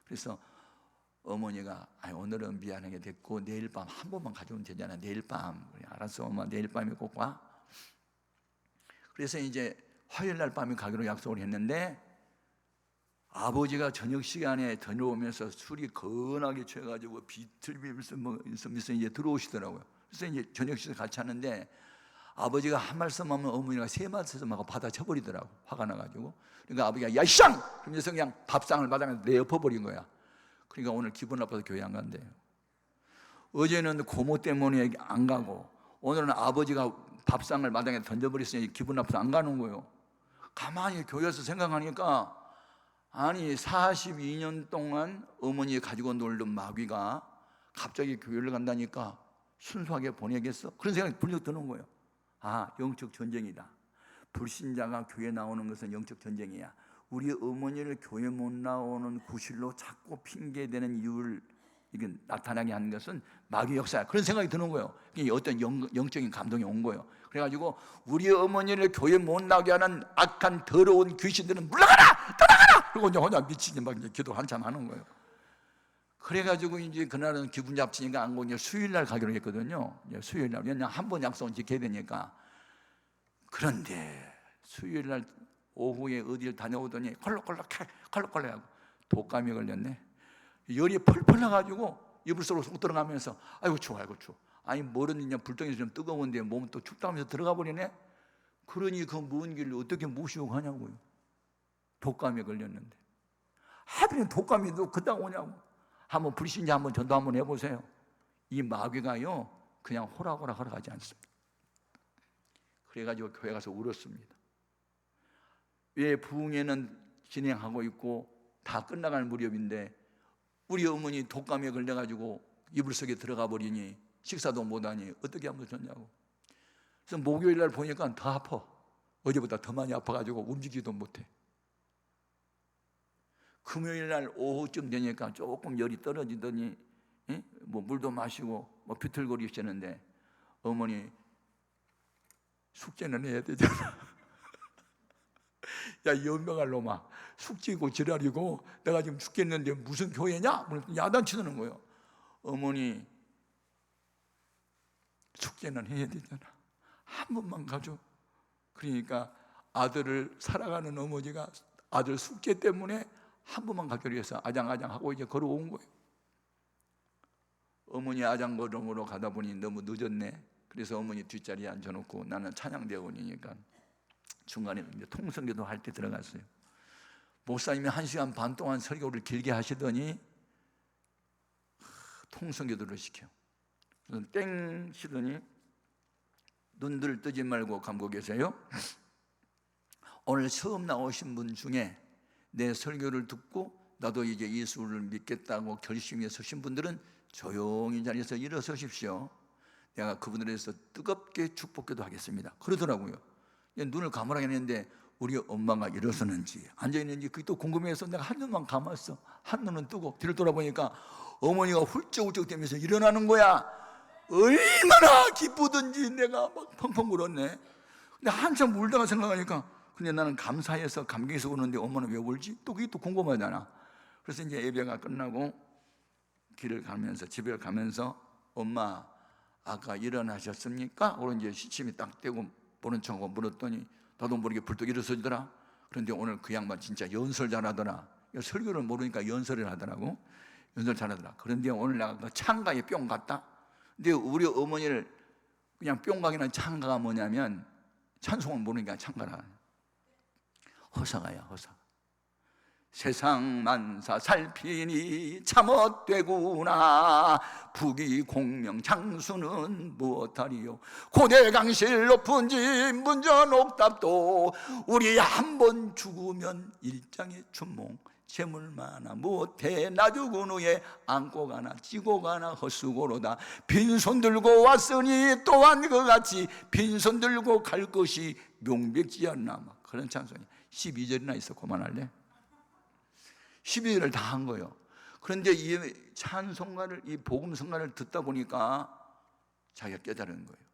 그래서 어머니가 오늘은 미안하게 됐고 내일 밤 한 번만 가져오면 되잖아. 내일 밤. 알았어 엄마, 내일 밤에 꼭 와. 그래서 이제 화요일 날 밤에 가기로 약속을 했는데 아버지가 저녁 시간에 다녀오면서 술이 거나게 취해가지고 비틀비면서 이제 들어오시더라고요. 그래서 이제 저녁 식사 같이 하는데 아버지가 한 말씀 하면 어머니가 세 말씀하고 받아쳐버리더라고. 화가 나가지고. 그러니까 아버지가 야 쌍! 그러면서 그냥 밥상을 마당에 내엎어버린 거야. 그러니까 오늘 기분 나빠서 교회 안 간대요. 어제는 고모 때문에 안 가고 오늘은 아버지가 밥상을 마당에 던져버렸으니 기분 나빠서 안 가는 거예요. 가만히 교회에서 생각하니까 아니 42년 동안 어머니 가지고 놀던 마귀가 갑자기 교회를 간다니까 순수하게 보내겠어? 그런 생각이 불쑥 드는 거예요. 아, 영적 전쟁이다. 불신자가 교회 나오는 것은 영적 전쟁이야. 우리 어머니를 교회 못 나오는 구실로 자꾸 핑계대는 이유를 이게 나타나게 하는 것은 마귀 역사야. 그런 생각이 드는 거예요. 어떤 영적인 감동이 온 거예요. 그래가지고 우리 어머니를 교회 못 나오게 하는 악한 더러운 귀신들은 물러가라! 떠나가라! 그리고 이제 혼자 미치지 막 이제 기도 한참 하는 거예요. 그래가지고 이제 그날은 기분 잡치니까 안 가고 이제 수요일 날 가기로 했거든요. 수요일 날. 왜냐면 한 번 약속은 지켜야 되니까. 그런데 수요일 날 오후에 어디를 다녀오더니 컬럭컬럭하고 독감이 걸렸네. 열이 펄펄 나가지고 이불 속으로 쏙 들어가면서 아이고 추워. 아니 뭐든지 불덩이 좀 뜨거운데 몸은 또 춥다면서 들어가 버리네. 그러니 그 먼 길을 어떻게 모시고 가냐고요. 독감이 걸렸는데. 하필이면 독감이 또 그따 오냐고. 한번 불신자 한번 전도 한번 해보세요. 이 마귀가요 그냥 호락호락 하러가지 않습니다. 그래가지고 교회 가서 울었습니다. 왜 부흥회는 진행하고 있고 다 끝나갈 무렵인데 우리 어머니 독감에 걸려가지고 이불 속에 들어가 버리니 식사도 못하니 어떻게 하면 좋냐고. 그래서 목요일 날 보니까 더 아파. 어제보다 더 많이 아파가지고 움직이지도 못해. 금요일 날 오후쯤 되니까 조금 열이 떨어지더니 뭐 물도 마시고 뭐 비틀거리시는데 어머니 숙제는 해야 되잖아. 야 연명할 놈아, 숙제고 지랄이고 내가 지금 죽겠는데 무슨 교회냐? 야단치는 거예요. 어머니 숙제는 해야 되잖아. 한 번만 가줘. 그러니까 아들을 사랑하는 어머니가 아들 숙제 때문에 한 번만 가기로 해서 아장아장하고 이제 걸어온 거예요. 어머니 아장걸음으로 가다 보니 너무 늦었네. 그래서 어머니 뒷자리에 앉혀놓고 나는 찬양대원이니까 중간에 이제 통성기도 할 때 들어갔어요. 목사님이 1시간 반 동안 설교를 길게 하시더니 통성기도를 시켜. 그래서 땡 시더니 눈들 뜨지 말고 감고 계세요. 오늘 처음 나오신 분 중에 내 설교를 듣고 나도 이제 예수를 믿겠다고 결심해 서신 분들은 조용히 자리에서 일어서십시오. 내가 그분들에 대해서 뜨겁게 축복기도 하겠습니다. 그러더라고요. 눈을 감으라 했는데 우리 엄마가 일어서는지 앉아있는지 그게 또 궁금해서 내가 한 눈만 감았어. 한 눈은 뜨고 뒤를 돌아보니까 어머니가 훌쩍훌쩍 되면서 일어나는 거야. 얼마나 기쁘든지 내가 막 펑펑 울었네. 근데 한참 울다가 생각하니까 근데 나는 감사해서 감격해서 우는데 엄마는 왜 울지? 또 그게 또 궁금하잖아. 그래서 이제 예배가 끝나고 길을 가면서 집에 가면서 엄마 아까 일어나셨습니까? 그런 이제 시침이 딱 떼고 보는 척하고 물었더니 나도 모르게 불떡 일어서지더라. 그런데 오늘 그 양반 진짜 연설 잘하더라. 설교를 모르니까 연설을 하더라고. 연설 잘하더라. 그런데 오늘 내가 그 창가에 뿅 갔다. 근데 우리 어머니를 그냥 뿅 가기는 창가가 뭐냐면 찬송을 모르니까 창가라. 허사가야 허사. 세상 만사 살피니 참헛되구나. 부귀공명 장수는 무엇하리요. 고대강실 높은 집 문전옥답도 우리 한 번 죽으면 일장의 춘몽. 재물 많아 못해 나 죽은 후에 안고 가나 찌고 가나 헛수고로다. 빈손 들고 왔으니 또한 그같이 빈손 들고 갈 것이 명백지않나. 그런 찬송이 12절이나 있어. 그만할래? 12절을 다 한 거예요. 그런데 이 찬송가를, 이 복음성가를 듣다 보니까 자기가 깨달은 거예요.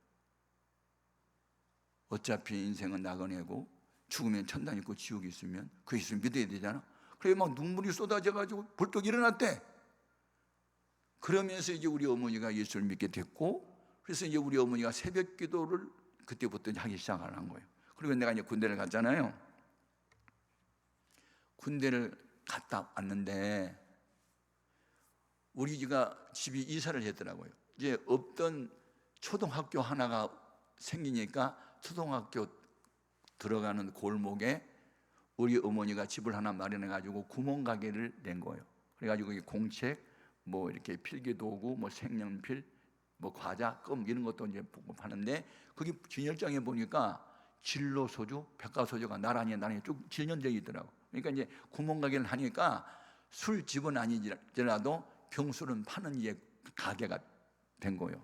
어차피 인생은 나그네고 죽으면 천당 있고 지옥이 있으면 그 예수를 믿어야 되잖아. 그래 막 눈물이 쏟아져가지고 벌떡 일어났대. 그러면서 이제 우리 어머니가 예수를 믿게 됐고, 그래서 이제 우리 어머니가 새벽 기도를 그때부터 하기 시작하는 거예요. 그리고 내가 이제 군대를 갔잖아요. 군대를 갔다 왔는데 우리 집이 이사를 했더라고요. 이제 없던 초등학교 하나가 생기니까 초등학교 들어가는 골목에 우리 어머니가 집을 하나 마련해 가지고 구멍가게를 낸 거예요. 그래가지고 공책, 뭐 이렇게 필기도구, 뭐 색연필, 뭐 과자, 껌 이런 것도 이제 파는데, 거기 진열장에 보니까 진로 소주, 백과소주가 나란히 쭉 진열되어 있더라고. 그러니까 이제 구멍가게를 하니까 술집은 아니더라도 병술은 파는 이제 가게가 된 거예요.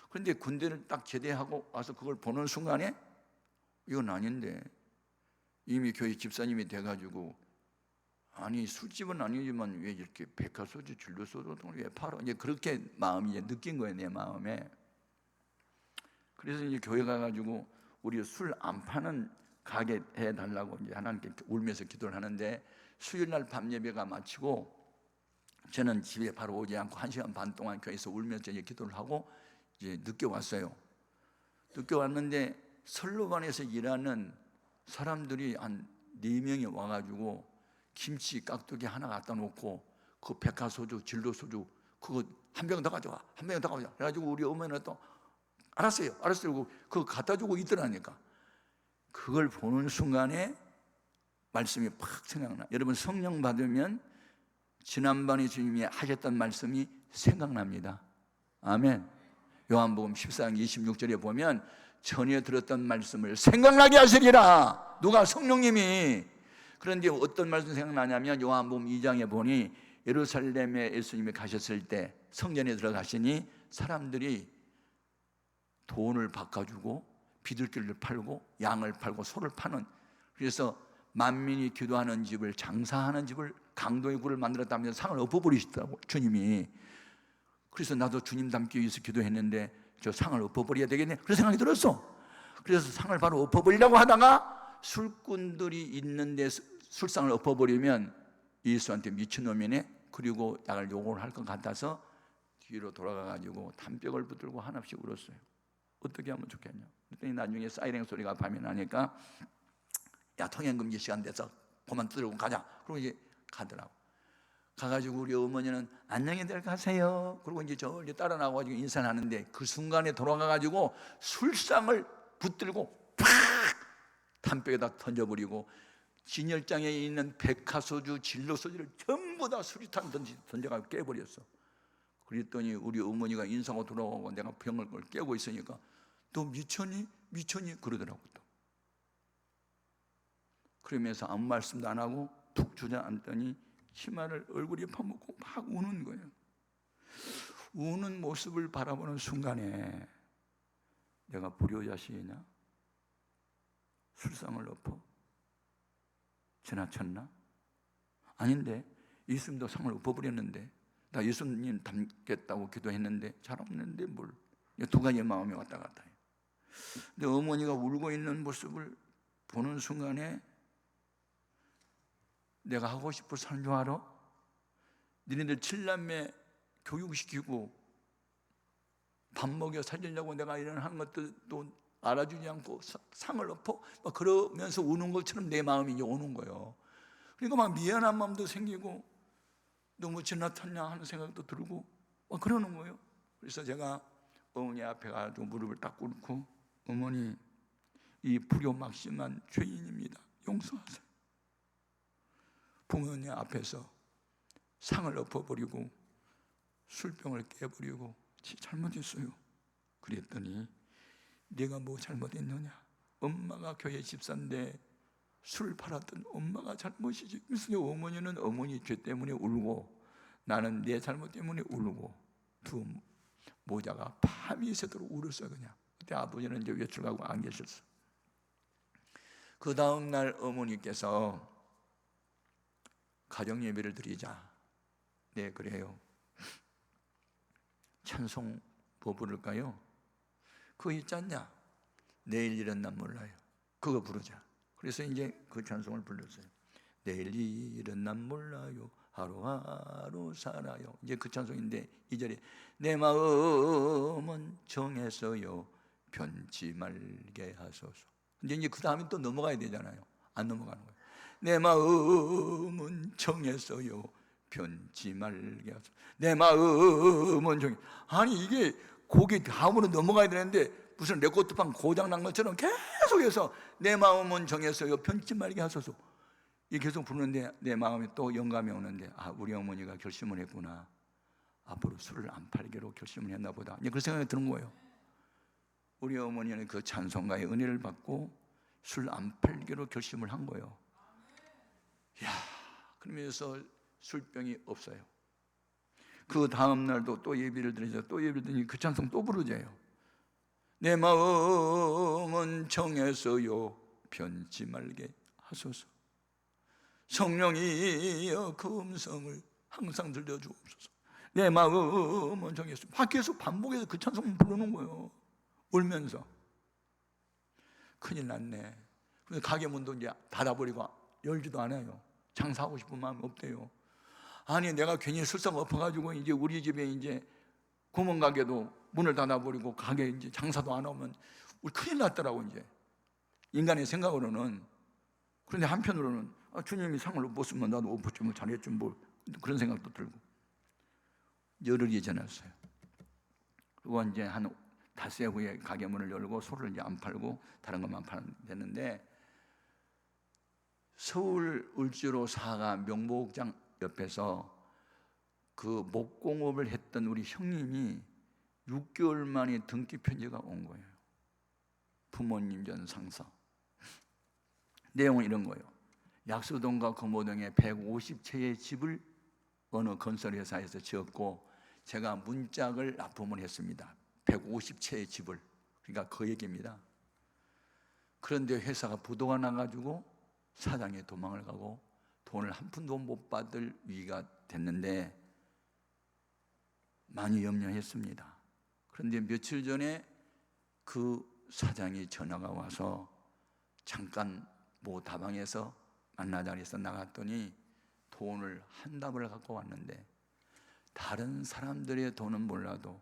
그런데 군대를 딱 제대하고 와서 그걸 보는 순간에 이건 아닌데, 이미 교회 집사님이 돼가지고, 아니 술집은 아니지만 왜 이렇게 백화소주, 진로소주 등을 왜 팔아? 이제 그렇게 마음이 이제 느낀 거예요, 내 마음에. 그래서 이제 교회 가가지고 우리 술 안 파는 가게 해달라고 이제 하나님께 울면서 기도를 하는데, 수요일 날 밤 예배가 마치고 저는 집에 바로 오지 않고 1시간 반 동안 교회에서 울면서 이제 기도를 하고 이제 늦게 왔어요. 늦게 왔는데 선로반에서 일하는 사람들이 한 4명이 와가지고 김치 깍두기 하나 갖다 놓고 그 백화소주, 진로소주 그거 한 병 더 가져와, 한 병 더 가져와. 그래가지고 우리 어머니는 또 알았어요 그거 갖다 주고 있더라니까. 그걸 보는 순간에 말씀이 팍 생각나. 여러분, 성령 받으면 지난번에 주님이 하셨던 말씀이 생각납니다. 아멘. 요한복음 14장 26절에 보면 전에 들었던 말씀을 생각나게 하시리라. 누가? 성령님이. 그런데 어떤 말씀 생각나냐면 요한복음 2장에 보니 예루살렘에 예수님이 가셨을 때 성전에 들어가시니 사람들이 돈을 바꿔주고 비둘기를 팔고 양을 팔고 소를 파는, 그래서 만민이 기도하는 집을, 장사하는 집을, 강도의 굴을 만들었다면서 상을 엎어버리시더라고 주님이. 그래서 나도 주님 닮기 위해서 기도했는데 저 상을 엎어버려야 되겠네, 그런 생각이 들었어. 그래서 상을 바로 엎어버리려고 하다가 술꾼들이 있는데 술상을 엎어버리면 예수한테 미친놈이네, 그리고 나를 욕을 할 것 같아서 뒤로 돌아가가지고 담벼락을 붙들고 한없이 울었어요. 어떻게 하면 좋겠냐. 그랬더니 나중에 사이렌 소리가 밤에 나니까 야, 통행금지 시간 돼서 그만 들고 가자. 그러고 이제 가더라고. 가가지고 우리 어머니는 안녕히들 가세요. 그리고 이제 저기 따라 나와가지고 인사를 하는데, 그 순간에 돌아가가지고 술상을 붙들고 팍 담벼락에다 던져버리고 진열장에 있는 백화소주, 진로소주를 전부 다 수리탄 던져가지고 깨버렸어. 그랬더니 우리 어머니가 인사하고 돌아오고 내가 병을 깨고 있으니까 너 미쳤니? 미쳤니? 그러더라고. 또 그러면서 아무 말씀도 안 하고 툭 주저앉더니 치마를 얼굴에 퍼먹고 막 우는 거예요. 우는 모습을 바라보는 순간에 내가 불효자식이냐? 술상을 엎어? 지나쳤나? 아닌데, 예수님도 상을 엎어버렸는데, 나 예수님 닮겠다고 기도했는데 잘 없는데 뭘. 두 가지의 마음이 왔다 갔다 해요. 근데 어머니가 울고 있는 모습을 보는 순간에 내가 하고 싶어 사는 줄 알아? 니네들 7남매 교육시키고 밥 먹여 살리려고 내가 이런 하는 것들도 알아주지 않고 상을 엎어? 막 그러면서 우는 것처럼 내 마음이 이제 오는 거예요. 그러니까 막 미안한 마음도 생기고 너무 지나쳤냐 하는 생각도 들고 막 그러는 거예요. 그래서 제가 어머니 앞에 가서 무릎을 딱 꿇고, 어머니, 이 불효막심한 죄인입니다. 용서하세요. 부모님 앞에서 상을 엎어버리고 술병을 깨버리고 잘못했어요. 그랬더니 내가 뭐 잘못했느냐? 엄마가 교회 집사인데 술 팔았던 엄마가 잘못이지. 그래서 어머니는 어머니 죄 때문에 울고 나는 내 잘못 때문에 울고 두 모자가 밤이 새도록 울었어요. 그냥 그때 아버지는 이제 외출 가고 안 계셨어. 그 다음 날 어머니께서 가정 예배를 드리자. 네, 그래요. 찬송 뭐 부를까요? 그거 있지 않냐? 내일 일은 난 몰라요. 그거 부르자. 그래서 이제 그 찬송을 불렀어요. 내일 일은 난 몰라요. 하루하루 살아요. 이제 그 찬송인데 2절에 내 마음은 정했어요. 변치 말게 하소서. 이제 그 다음에 또 넘어가야 되잖아요. 안 넘어가는 거예요. 내 마음은 정했어요. 변치 말게 하소서. 내 마음은 정해. 아니 이게 곡이 다음으로 넘어가야 되는데 무슨 레코드판 고장 난 것처럼 계속해서 내 마음은 정했어요. 변치 말게 하소서. 이 계속 부르는데 내 마음에 또 영감이 오는데 우리 어머니가 결심을 했구나. 앞으로 술을 안 팔기로 결심을 했나 보다. 그런 생각이 드는 거예요. 우리 어머니는 그 찬송가의 은혜를 받고 술 안 팔기로 결심을 한 거예요. 이야, 그러면서 술병이 없어요. 그 다음 날도 또 예배를 드리자. 또 예배를 드리니 그 찬송 또 부르자요. 내 마음은 정했어요. 변치 말게 하소서. 성령이여 그 음성을 항상 들려주옵소서. 내 마음은 정했어요. 밖에서 반복해서 그 찬송 부르는 거예요. 울면서. 큰일 났네. 그래서 가게 문도 이제 닫아버리고 열지도 않아요. 장사하고 싶은 마음이 없대요. 아니 내가 괜히 술상 엎어가지고 이제 우리 집에 이제 구멍가게도 문을 닫아버리고 가게 이제 장사도 안 하면 우리 큰일 났더라고 이제 인간의 생각으로는. 그런데 한편으로는 주님이 상을 못 쓰면 나도 엎어 주면 잘했지 뭐 그런 생각도 들고. 열흘이 지났어요. 그리고 이제 한 닷새 후에 가게 문을 열고 소를 이제 안 팔고 다른 것만 파는 됐는데 서울 을지로 사가 명보극장 옆에서 그 목공업을 했던 우리 형님이 6개월 만에 등기 편지가 온 거예요. 부모님 전 상사. 내용은 이런 거예요. 약수동과 금호동에 150채의 집을 어느 건설회사에서 지었고 제가 문짝을 납품을 했습니다. 150채의 집을. 그러니까 그 얘기입니다. 그런데 회사가 부도가 나가지고 사장이 도망을 가고 돈을 한 푼도 못 받을 위기가 됐는데 많이 염려했습니다. 그런데 며칠 전에 그 사장이 전화가 와서 잠깐 모 다방에서 만나자고 해서 나갔더니 돈을 한 답을 갖고 왔는데 다른 사람들의 돈은 몰라도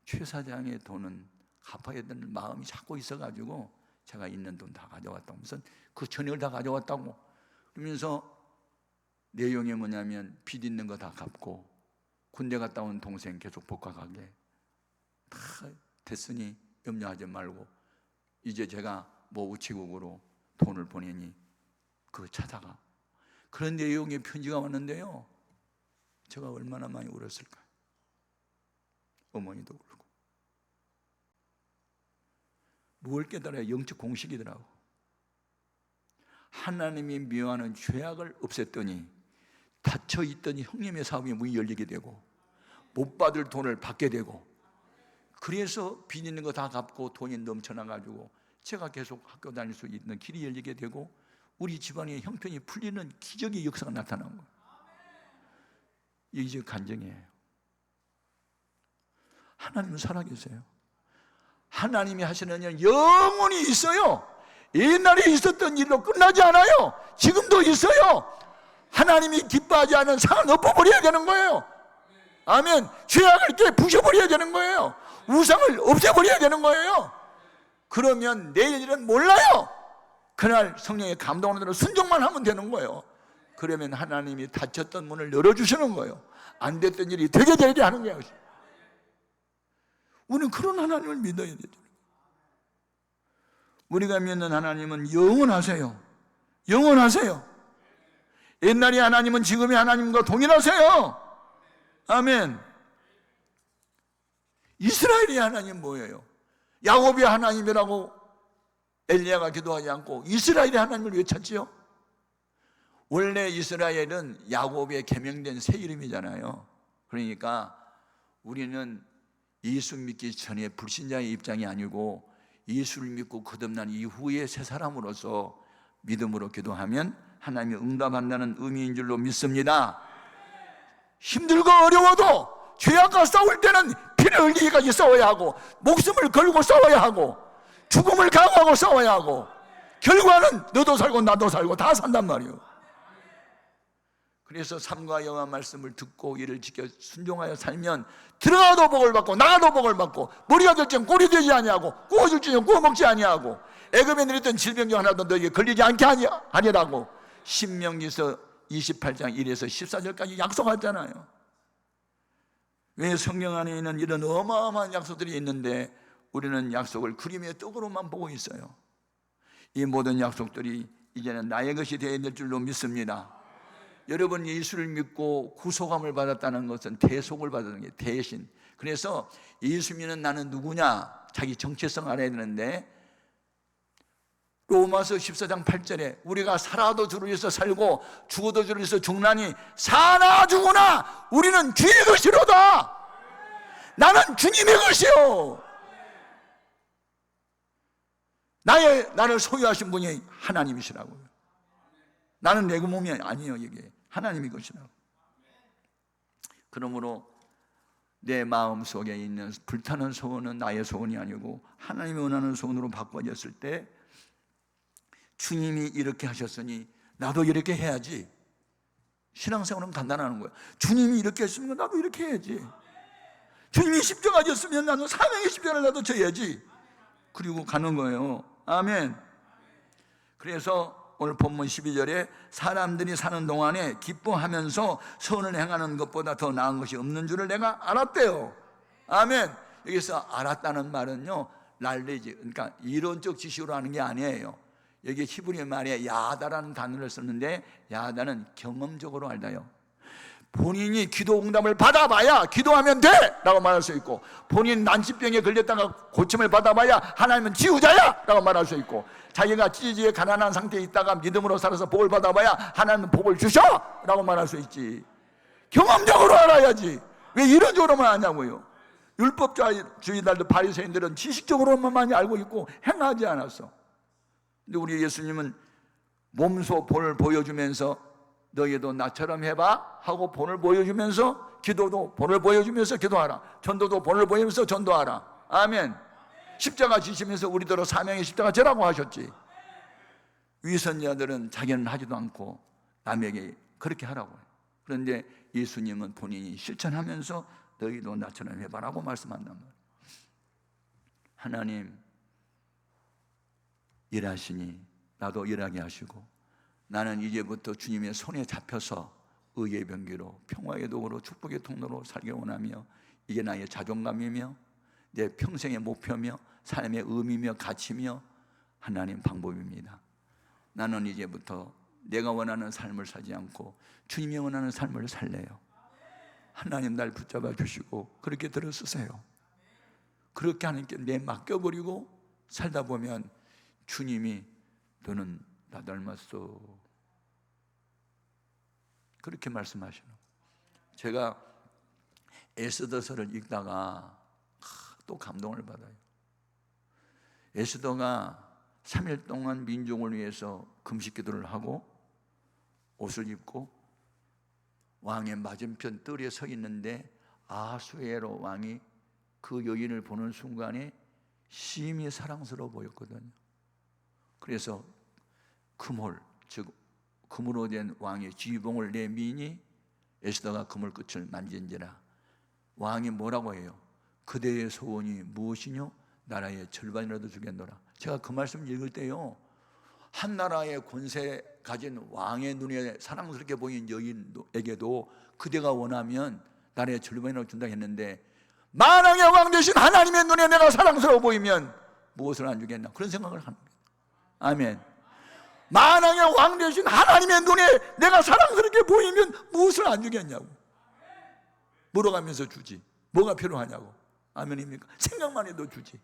최 사장의 돈은 갚아야 되는 마음이 자꾸 있어가지고 제가 있는 돈 다 가져왔다고. 무슨 그 전액을 다 가져왔다고. 그러면서 내용이 뭐냐면 빚 있는 거 다 갚고 군대 갔다 온 동생 계속 복학하게 다 됐으니 염려하지 말고 이제 제가 뭐 우체국으로 돈을 보내니 그거 찾아가. 그런 내용의 편지가 왔는데요. 제가 얼마나 많이 울었을까요? 어머니도 울고. 뭘 깨달아요? 영적 공식이더라고. 하나님이 미워하는 죄악을 없앴더니 닫혀있던 형님의 사업이 문이 열리게 되고 못 받을 돈을 받게 되고 그래서 빚 있는 거 다 갚고 돈이 넘쳐나가지고 제가 계속 학교 다닐 수 있는 길이 열리게 되고 우리 집안의 형편이 풀리는 기적의 역사가 나타난 거예요. 이게 간증이에요. 하나님은 살아계세요. 하나님이 하시는 일은 영원히 있어요. 옛날에 있었던 일로 끝나지 않아요. 지금도 있어요. 하나님이 기뻐하지 않은 상을 엎어버려야 되는 거예요. 아멘. 죄악을 이렇게 부셔버려야 되는 거예요. 우상을 없애버려야 되는 거예요. 그러면 내일 일은 몰라요. 그날 성령의 감동하는 대로 순종만 하면 되는 거예요. 그러면 하나님이 닫혔던 문을 열어주시는 거예요. 안 됐던 일이 되게 하는 거예요. 우리는 그런 하나님을 믿어야 되죠. 우리가 믿는 하나님은 영원하세요. 영원하세요. 옛날의 하나님은 지금의 하나님과 동일하세요. 아멘. 이스라엘의 하나님 뭐예요? 야곱의 하나님이라고 엘리야가 기도하지 않고 이스라엘의 하나님을 왜 찾지요? 원래 이스라엘은 야곱의 계명된 새 이름이잖아요. 그러니까 우리는 예수 믿기 전에 불신자의 입장이 아니고 예수를 믿고 거듭난 이후에 새 사람으로서 믿음으로 기도하면 하나님이 응답한다는 의미인 줄로 믿습니다. 힘들고 어려워도 죄악과 싸울 때는 피를 흘리기까지 싸워야 하고 목숨을 걸고 싸워야 하고 죽음을 각오하고 싸워야 하고 결과는 너도 살고 나도 살고 다 산단 말이에요. 그래서 삶과 여호와 말씀을 듣고 이를 지켜 순종하여 살면 들어가도 복을 받고 나가도 복을 받고 머리가 될지는 꼴이 되지 아니하고 구워줄지는 구워 먹지 아니하고 애굽에 내렸던 질병 중 하나도 너에게 걸리지 않게 하리라고 신명기서 28장 1에서 14절까지 약속하잖아요. 왜 성경 안에 있는 이런 어마어마한 약속들이 있는데 우리는 약속을 그림의 떡으로만 보고 있어요. 이 모든 약속들이 이제는 나의 것이 되어야 될 줄로 믿습니다. 여러분 예수를 믿고 구속함을 받았다는 것은 대속을 받는 게 대신. 그래서 예수 믿는 나는 누구냐? 자기 정체성 알아야 되는데 로마서 14장 8절에 우리가 살아도 주를 위해서 살고 죽어도 주를 위해서 죽나니 사나 죽으나 우리는 주의 것이로다. 나는 주님의 것이요. 나를 소유하신 분이 하나님이시라고요. 나는 내 몸이 아니에요. 이게 하나님의 것이라고. 그러므로 내 마음 속에 있는 불타는 소원은 나의 소원이 아니고 하나님이 원하는 소원으로 바꿔졌을 때 주님이 이렇게 하셨으니 나도 이렇게 해야지. 신앙생활은 간단한 거예요. 주님이 이렇게 했으면 나도 이렇게 해야지. 주님이 십자가 졌으면 나도 사명의 십자가를 나도 져야지. 그리고 가는 거예요. 아멘. 그래서 오늘 본문 12절에 사람들이 사는 동안에 기뻐하면서 선을 행하는 것보다 더 나은 것이 없는 줄을 내가 알았대요. 아멘. 여기서 알았다는 말은요, 날레지, 그러니까 이론적 지식으로 하는 게 아니에요. 여기 히브리 말에 야다라는 단어를 썼는데 야다는 경험적으로 알다요. 본인이 기도 응답을 받아봐야 기도하면 돼! 라고 말할 수 있고, 본인 난치병에 걸렸다가 고침을 받아봐야 하나님은 지우자야! 라고 말할 수 있고, 자기가 찌지에 가난한 상태에 있다가 믿음으로 살아서 복을 받아봐야 하나님은 복을 주셔! 라고 말할 수 있지. 경험적으로 알아야지. 왜 이론적으로만 하냐고요. 율법주의자들 바리새인들은 지식적으로만 많이 알고 있고 행하지 않았어. 근데 우리 예수님은 몸소 본을 보여주면서 너희도 나처럼 해봐 하고 본을 보여주면서 기도도 본을 보여주면서 기도하라. 전도도 본을 보여주면서 전도하라. 아멘. 십자가 지시면서 우리더러 사명의 십자가 지라고 하셨지. 위선자들은 자기는 하지도 않고 남에게 그렇게 하라고 해요. 그런데 예수님은 본인이 실천하면서 너희도 나처럼 해봐라고 말씀한단 말이에요. 하나님 일하시니 나도 일하게 하시고, 나는 이제부터 주님의 손에 잡혀서 의의 병기로 평화의 도구로 축복의 통로로 살기 원하며, 이게 나의 자존감이며 내 평생의 목표며 삶의 의미며 가치며 하나님 방법입니다. 나는 이제부터 내가 원하는 삶을 살지 않고 주님이 원하는 삶을 살래요. 하나님 날 붙잡아 주시고 그렇게 들어서세요. 그렇게 하나님께 내 맡겨버리고 살다 보면 주님이 너는 나 닮았어 그렇게 말씀하시는. 제가 에스더서를 읽다가 또 감동을 받아요. 에스더가 3일 동안 민족을 위해서 금식 기도를 하고 옷을 입고 왕의 맞은편 뜰에 서 있는데 아수에로 왕이 그 여인을 보는 순간에 심히 사랑스러워 보였거든요. 그래서 금홀, 즉 금으로 된 왕의 지휘봉을 내미니 에스더가 그물 끝을 만진지라. 왕이 뭐라고 해요? 그대의 소원이 무엇이뇨? 나라의 절반이라도 주겠노라. 제가 그 말씀을 읽을 때요, 한 나라의 권세 가진 왕의 눈에 사랑스럽게 보이는 여인에게도 그대가 원하면 나라의 절반이라도 준다 했는데, 만왕의 왕 되신 하나님의 눈에 내가 사랑스러워 보이면 무엇을 안 주겠나, 그런 생각을 합니다. 아멘. 만왕의 왕 되신 하나님의 눈에 내가 사랑스럽게 보이면 무엇을 안 주겠냐고 물어가면서 주지. 뭐가 필요하냐고. 아멘입니까? 생각만 해도 주지.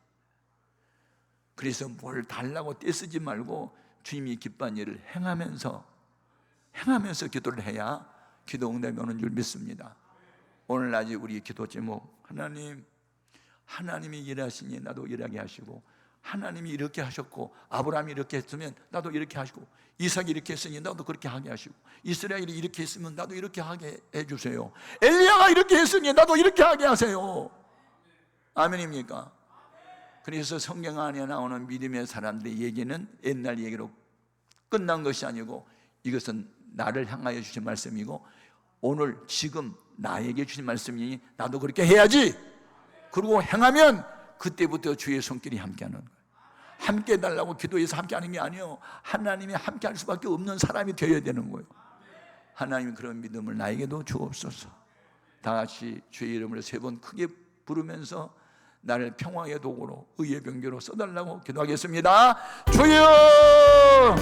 그래서 뭘 달라고 떼쓰지 말고 주님이 기뻐한 일을 행하면서 기도를 해야 기도 응답이 오는 줄 믿습니다. 오늘 낮에 우리 기도 제목, 하나님이 일하시니 나도 일하게 하시고, 하나님이 이렇게 하셨고 아브라함이 이렇게 했으면 나도 이렇게 하시고, 이삭이 이렇게 했으니 나도 그렇게 하게 하시고, 이스라엘이 이렇게 했으면 나도 이렇게 하게 해주세요. 엘리야가 이렇게 했으니 나도 이렇게 하게 하세요. 아멘입니까? 그래서 성경 안에 나오는 믿음의 사람들의 얘기는 옛날 얘기로 끝난 것이 아니고 이것은 나를 향하여 주신 말씀이고 오늘 지금 나에게 주신 말씀이니 나도 그렇게 해야지. 그리고 행하면 그때부터 주의 손길이 함께하는 거예요. 함께 해달라고 기도해서 함께하는 게 아니에요. 하나님이 함께할 수밖에 없는 사람이 되어야 되는 거예요. 하나님 그런 믿음을 나에게도 주옵소서. 다 같이 주의 이름을 3번 크게 부르면서 나를 평화의 도구로 의의 병기로 써달라고 기도하겠습니다. 주여